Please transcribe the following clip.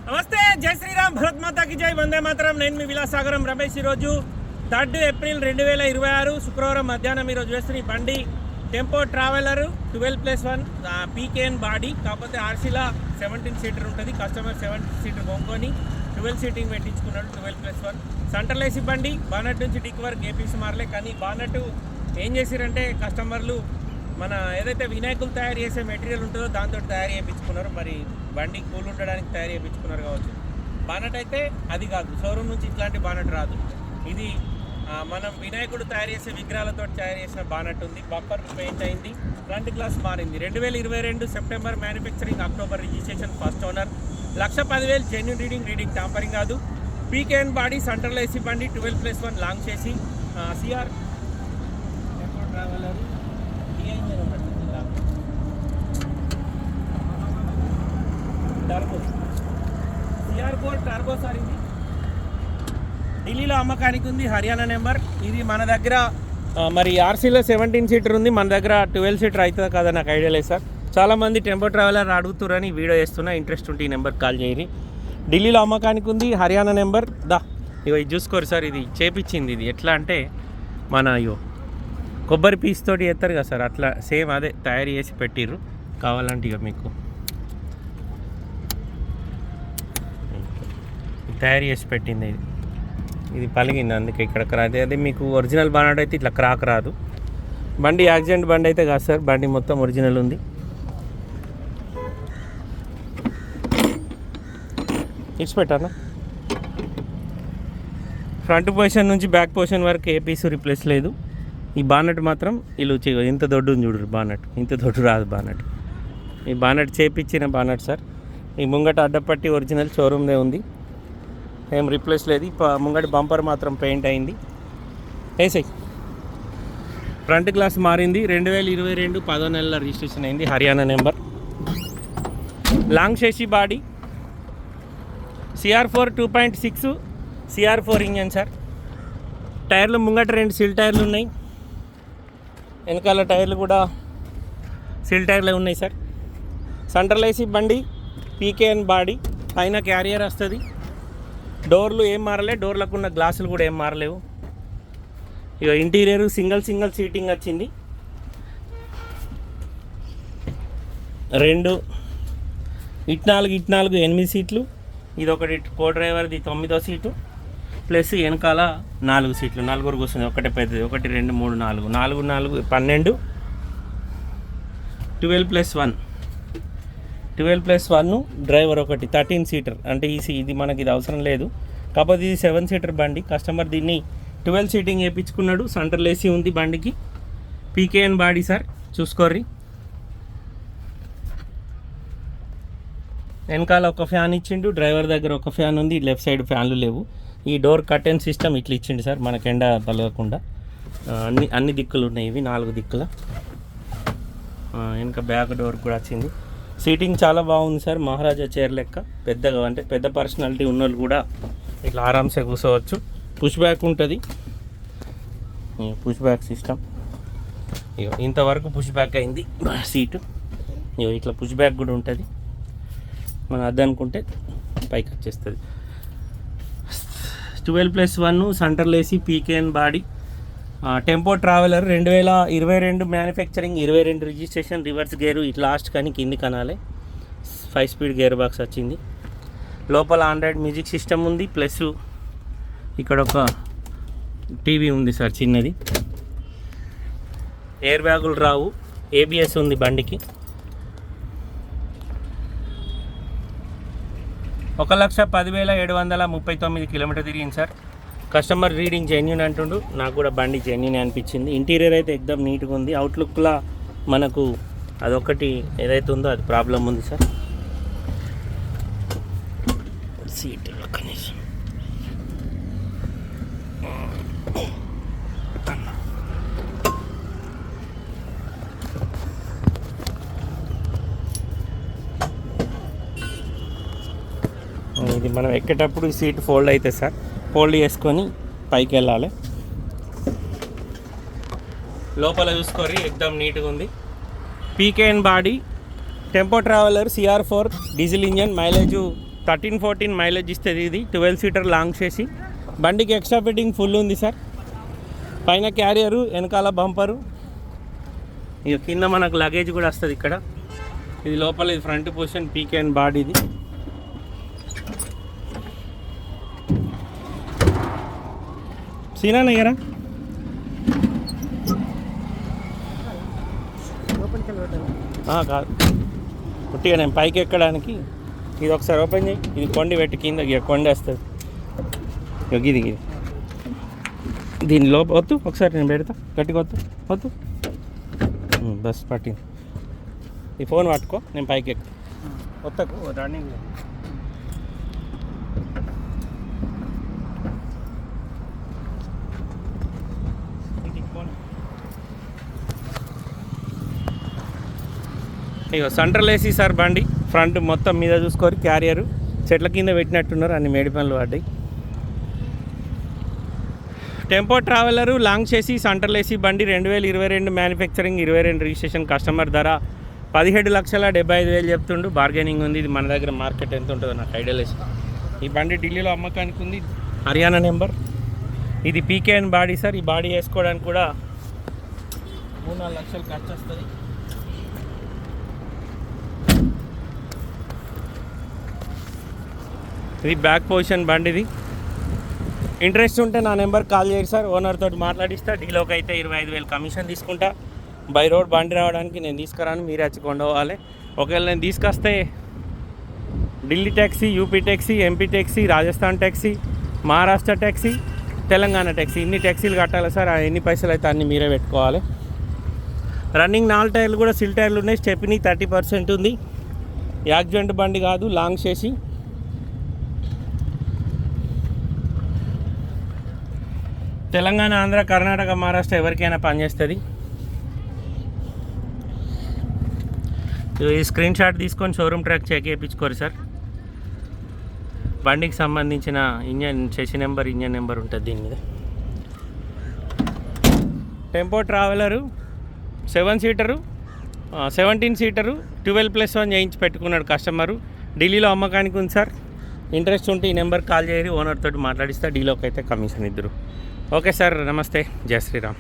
నమస్తే, జై శ్రీరామ్, భరత్ మాతాకి జై, వందే మాతరం. నేను మీ విలాసాగరం రమేష్. ఈరోజు 3 ఏప్రిల్ 2026 శుక్రవారం మధ్యాహ్నం ఈరోజు వేస్తున్న ఈ బండి టెంపో ట్రావెలర్ 12+1 పీకేఎన్ బాడీ. కాకపోతే ఆర్సీలా 17 సీటర్ ఉంటుంది. కస్టమర్ 7 సీటర్ కొనుక్కొని 12 సీటింగ్ పెట్టించుకున్నాడు. 12+1 సెంట్రల్ ఏసీ బండి. బానట్ నుంచి డిక్ వరకు ఏపీసీ మారలే. కానీ బానట్ ఏం చేసిరంటే కస్టమర్లు మన ఏదైతే వినాయకులు తయారు చేసే మెటీరియల్ ఉంటుందో దాంతో తయారు చేయించుకున్నారు. మరి బండి కూల్ ఉండడానికి తయారు చేయించుకున్నారు కావచ్చు. బానట్ అయితే అది కాదు, షోరూమ్ నుంచి ఇట్లాంటి బానట్ రాదు. ఇది మనం వినాయకుడు తయారు చేసే విగ్రహాలతో తయారు చేసిన బానట్ ఉంది. బంపర్ పెయింట్ అయింది, ఫ్రంట్ గ్లాస్ మారింది. 2022 September manufacturing, October registration, first owner. 1,10,000 genuine reading tampering కాదు. పీకేఎన్ బాడీ, సెంట్రల్ ఏసీ బండి, 12+1 లాంగ్ చేసి CR tempo traveller turbo CR4 turbo sir. ఇది ఢిల్లీలో అమ్మకానికి ఉంది, హర్యానా నెంబర్. ఇది మన దగ్గర మరి ఆర్సీలో 17 సీటర్ ఉంది, మన దగ్గర 12 సీటర్ అవుతుంది కదా, నాకు ఐడియా లేదు సార్. చాలామంది టెంపో ట్రావెలర్ అడుగుతురని వీడియో చేస్తున్నా. ఇంట్రెస్ట్ ఉంటే ఈ నెంబర్కి కాల్ చేయరి. ఢిల్లీలో అమ్మకానికి ఉంది, హర్యానా నెంబర్. ఇగో ఇది చూసుకోరు సార్, ఇది చేపించింది. ఇది ఎట్లా అంటే మన కొబ్బరి పీస్ తోటి ఎత్తారు కదా సార్, అట్లా సేమ్ అదే తయారు చేసి పెట్టిర్రు. కావాలంటే ఇక మీకు తయారు చేసి పెట్టింది. ఇది పలిగింది, అందుకే ఇక్కడ అదే మీకు ఒరిజినల్ బానట్ అయితే ఇట్లా క్రాక్ రాదు. బండి యాక్సిడెంట్ బండి అయితే కాదు సార్, బండి మొత్తం ఒరిజినల్ ఉంది. ఇట్స్ పెట్టానా ఫ్రంట్ పొజిషన్ నుంచి బ్యాక్ పొజిషన్ వరకు ఏ పీసు రిప్లేస్ లేదు. ఈ బానట్ మాత్రం ఇల్లు ఇంత దొడ్డు ఉంది చూడరు. బానట్ ఇంత దొడ్డు రాదు బానట్. ఈ బానట్ చేపించిన బానట్ సార్. ఈ ముంగట అడ్డపట్టి ఒరిజినల్ షోరూమ్దే ఉంది, ఏం రిప్లేస్ లేదు. ముంగటి బంపర్ మాత్రం పెయింట్ అయింది. వేసాయి. ఫ్రంట్ గ్లాస్ మారింది. 2022 10వ నెలలో రిజిస్ట్రేషన్ అయింది, హర్యానా నెంబర్. లాంగ్ చేసి body, CR4 2.6 CR4 engine sir. టైర్లు ముంగట 2 సిల్ టైర్లు ఉన్నాయి, వెనకాల టైర్లు కూడా సిల్ టైర్లే ఉన్నాయి సార్. సెంట్రల్ ఏసీ బండి, పీకేఎన్ బాడీ, పైన క్యారియర్ వస్తుంది. డోర్లు ఏం మారలే, డోర్లకు ఉన్న గ్లాసులు కూడా ఏం మారలేవు. ఇక ఇంటీరియర్ సింగిల్ సీటింగ్ వచ్చింది. 2 ఇటు 4 8 సీట్లు. ఇది ఒకటి కో డ్రైవర్ది 9వ సీటు, ప్లస్ వెనకాల 4 సీట్లు, 4 కూర్చుంది. ఒకటే పెద్దది, 1 2 3 4 4 12 12+1 డ్రైవర్ ఒకటి 13 సీటర్. అంటే ఇది మనకి ఇది అవసరం లేదు, కాకపోతే ఇది 7 సీటర్ బండి. కస్టమర్ దీన్ని 12 సీటింగ్ వేయించుకున్నాడు. సెంట్రల్ ఏసీ ఉంది బండికి. పీకేఎన్ బాడీ సార్, చూసుకోర్రి. వెనకాల ఒక ఫ్యాన్ ఇచ్చిండు, డ్రైవర్ దగ్గర ఒక ఫ్యాన్ ఉంది, లెఫ్ట్ సైడ్ ఫ్యాన్లు లేవు. ఈ డోర్ కర్టెన్ సిస్టమ్ ఇట్లా ఇచ్చిండు సార్, మనకు ఎండ తలగకుండా. అన్ని దిక్కులు ఉన్నాయి, ఇవి 4 దిక్కుల. వెనక బ్యాక్ డోర్ కూడా వచ్చింది. సీటింగ్ చాలా బాగుంది సార్, మహారాజా చైర్ లెక్క. పెద్దగా అంటే పెద్ద పర్సనాలిటీ ఉన్నోళ్ళు కూడా ఇట్లా ఆరామ్సే కూర్చోవచ్చు. పుష్ బ్యాక్ ఉంటుంది, పుష్ బ్యాక్ సిస్టమ్. ఇంతవరకు పుష్ బ్యాక్ అయింది సీటు. ఇట్లా పుష్ బ్యాక్ కూడా ఉంటుంది. మనం అద్దనుకుంటే పైకి వచ్చేస్తుంది. 12+1 central AC PKN body, tempo traveller. 2022 manufacturing, 22 registration. Reverse gear ఇట్లా లాస్ట్ కానీ కింది కనాలే. 5 స్పీడ్ గేర్ బాక్స్ వచ్చింది. లోపల ఆండ్రాయిడ్ మ్యూజిక్ సిస్టమ్ ఉంది, ప్లస్ ఇక్కడ ఒక టీవీ ఉంది సార్ చిన్నది. ఎయిర్ బ్యాగులు రావు, ABS ఉంది బండికి. 1,10,739 కిలోమీటర్ తిరిగింది సార్. కస్టమర్ రీడింగ్ జెన్యూన్ అంటుండు, నాకు కూడా బండి జెన్యూన్ అనిపించింది. ఇంటీరియర్ అయితే ఎక్దమ్ నీట్గా ఉంది. అవుట్లుక్లా మనకు అదొకటి ఏదైతే ఉందో అది ప్రాబ్లం ఉంది సార్. సీట్ కనీసం ఇది మనం ఎక్కేటప్పుడు ఈ సీట్ ఫోల్డ్ అవుతుంది సార్. ఫోల్డ్ చేసుకొని పైకి వెళ్ళాలి. లోపల చూసుకోరి ఎక్దమ్ నీట్గా ఉంది. PKN body, tempo traveller CR4 diesel engine, mileage 13-14 mileage ఇస్తుంది. ఇది 12 సీటర్ లాంగ్ చేసి బండికి ఎక్స్ట్రా ఫిట్టింగ్ ఫుల్ ఉంది సార్. పైన క్యారియరు, వెనకాల బంపరు, ఇక కింద మనకు లగేజ్ కూడా వస్తుంది ఇక్కడ. ఇది లోపల ఇది ఫ్రంట్ పొజిషన్ పీకేఎన్ బాడీ. ఇది సీనా నగరా కాదు పుట్టిగా నేను పైకి ఎక్కడానికి. ఇది ఒకసారి ఓపెన్ చేయి. ఇది కొండి పెట్టి కింద కొండి వస్తుంది. ఇది ఇది దీని లోప వద్దు, ఒకసారి నేను పెడతా గట్టిగా వద్దు బస్ పట్టింది. ఈ ఫోన్ పట్టుకో, నేను పైకి ఎక్కు. వద్దకు రన్నింగ్. ఇక సెంట్రల్ ఏసీ సార్ బండి. ఫ్రంట్ మొత్తం మీద చూసుకోరు. క్యారియరు చెట్ల కింద పెట్టినట్టున్నారు, అన్ని మేడి పనులు పడ్డాయి. టెంపో ట్రావెలరు లాంగ్ చేసి సెంట్రల్ ఏసీ బండి 2022 మ్యానుఫ్యాక్చరింగ్, 22 రిజిస్ట్రేషన్. కస్టమర్ ధర 17,75,000 చెప్తుండు. బార్గెనింగ్ ఉంది. ఇది మన దగ్గర మార్కెట్ ఎంత ఉంటుందో నాకు ఐడియా లేదు. ఈ బండి ఢిల్లీలో అమ్మకానికి ఉంది. హర్యానా నెంబర్. ఇది పీకేఎన్ బాడీ సార్. ఈ బాడీ వేసుకోవడానికి కూడా 3-4 లక్షలు ఖర్చు వస్తుంది. ఇది బ్యాక్ పొజిషన్ బండిది. ఇంట్రెస్ట్ ఉంటే నా నెంబర్ కాల్ చేయండి సార్. ఓనర్ తోటి మాట్లాడిస్తా. డీలోకి అయితే 25,000 కమిషన్ తీసుకుంటా. బై రోడ్ బండి రావడానికి నేను తీసుకురాను, మీరే వచ్చి కొండవాలి. ఒకవేళ నేను తీసుకొస్తే Delhi taxi, UP taxi, MP taxi, Rajasthan taxi, Maharashtra taxi, Telangana taxi, ఇన్ని ట్యాక్సీలు కట్టాలి సార్. ఎన్ని పైసలు అయితే అన్ని మీరే పెట్టుకోవాలి. రన్నింగ్ 4 టైర్లు కూడా సిల్ టైర్లు ఉన్నాయి. స్టెప్ని 30% ఉంది. యాక్సిడెంట్ బండి కాదు, లాంగ్ చేసి. తెలంగాణ, ఆంధ్ర, కర్ణాటక, మహారాష్ట్ర ఎవరికైనా పనిచేస్తుంది. ఈ స్క్రీన్ షాట్ తీసుకొని షోరూమ్ ట్రాక్ చెక్ చేయించుకోరు సార్. బండికి సంబంధించిన ఇంజన్ చెసి నెంబర్, ఇంజన్ నెంబర్ ఉంటుంది దీని మీద. టెంపో ట్రావెలరు 7 సీటరు, 17 సీటరు, 12+1 చేయించి పెట్టుకున్నాడు కస్టమరు. ఢిల్లీలో అమ్మకానికి ఉంది సార్. ఇంట్రెస్ట్ ఉంటే ఈ నెంబర్ కాల్ చేసి ఓనర్ తోటి మాట్లాడిస్తా. డీలోకి అయితే కమిషన్ ఇద్దరు. ఓకే సార్, నమస్తే, జై శ్రీరామ్.